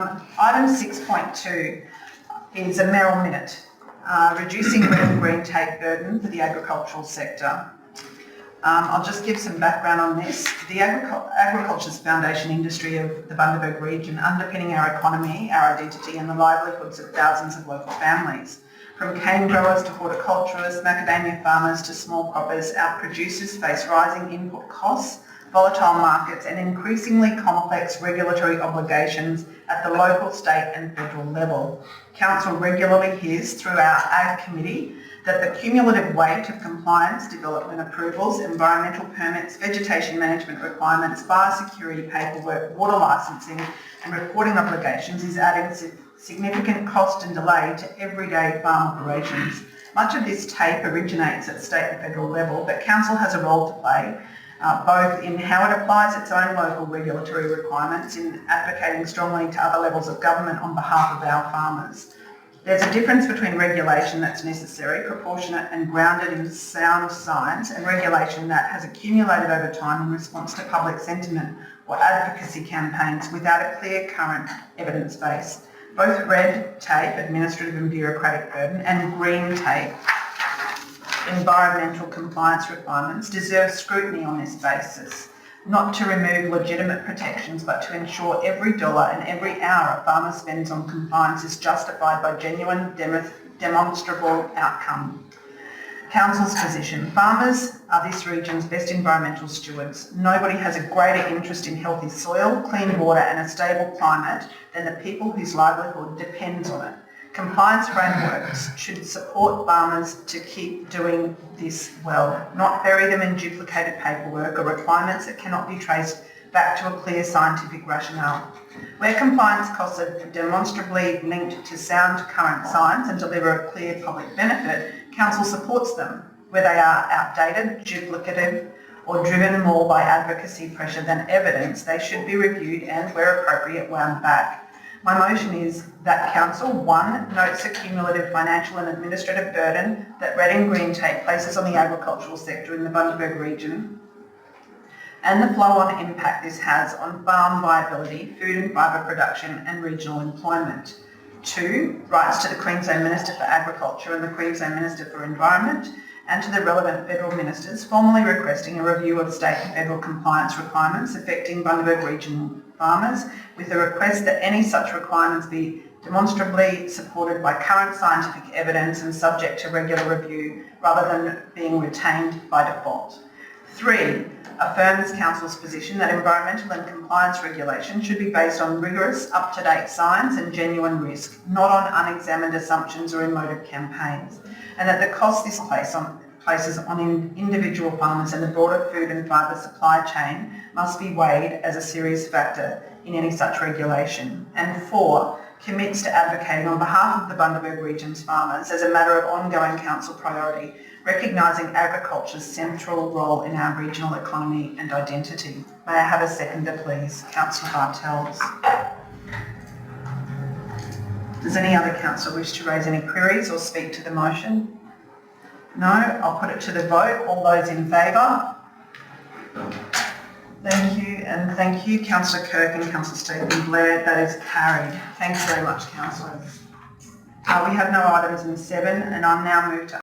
Item 6.2 is a Merrill Minute, reducing red and green tape burden for the agricultural sector. I'll just give some background on this. The agriculture's foundation industry of the Bundaberg region, underpinning our economy, our identity and the livelihoods of thousands of local families. From cane growers to horticulturists, macadamia farmers to small croppers, our producers face rising input costs, volatile markets and increasingly complex regulatory obligations at the local, state and federal level. Council regularly hears through our Ag Committee that the cumulative weight of compliance, development approvals, environmental permits, vegetation management requirements, biosecurity paperwork, water licensing and reporting obligations is adding significant cost and delay to everyday farm operations. Much of this tape originates at state and federal level, but Council has a role to play both in how it applies its own local regulatory requirements, in advocating strongly to other levels of government on behalf of our farmers. There's a difference between regulation that's necessary, proportionate and grounded in sound science, and regulation that has accumulated over time in response to public sentiment or advocacy campaigns without a clear current evidence base. Both red tape, administrative and bureaucratic burden, and green tape, environmental compliance requirements, deserve scrutiny on this basis, not to remove legitimate protections, but to ensure every dollar and every hour a farmer spends on compliance is justified by genuine, demonstrable outcome. Council's position: farmers are this region's best environmental stewards. Nobody has a greater interest in healthy soil, clean water and a stable climate than the people whose livelihood depends on it. Compliance frameworks should support farmers to keep doing this well, not bury them in duplicated paperwork or requirements that cannot be traced back to a clear scientific rationale. Where compliance costs are demonstrably linked to sound current science and deliver a clear public benefit, Council supports them. Where they are outdated, duplicative or driven more by advocacy pressure than evidence, they should be reviewed and, where appropriate, wound back. My motion is that Council, 1, notes the cumulative financial and administrative burden that red and green tape places on the agricultural sector in the Bundaberg region and the flow-on impact this has on farm viability, food and fibre production and regional employment. 2, writes to the Queensland Minister for Agriculture and the Queensland Minister for Environment and to the relevant federal ministers, formally requesting a review of state and federal compliance requirements affecting Bundaberg regional farmers, with a request that any such requirements be demonstrably supported by current scientific evidence and subject to regular review rather than being retained by default. 3, affirms Council's position that environmental and compliance regulation should be based on rigorous, up-to-date science and genuine risk, not on unexamined assumptions or emotive campaigns, and that the cost this places on individual farmers and the broader food and fibre supply chain must be weighed as a serious factor in any such regulation. And 4, commits to advocating on behalf of the Bundaberg region's farmers as a matter of ongoing Council priority, recognising agriculture's central role in our regional economy and identity. May I have a seconder, please? Councillor Bartels. Does any other councillor wish to raise any queries or speak to the motion? No? I'll put it to the vote. All those in favour? Thank you, and thank you, Councillor Kirk and Councillor Stephen Blair. That is carried. Thanks very much, councillors. We have no items in 7, and I'll now move to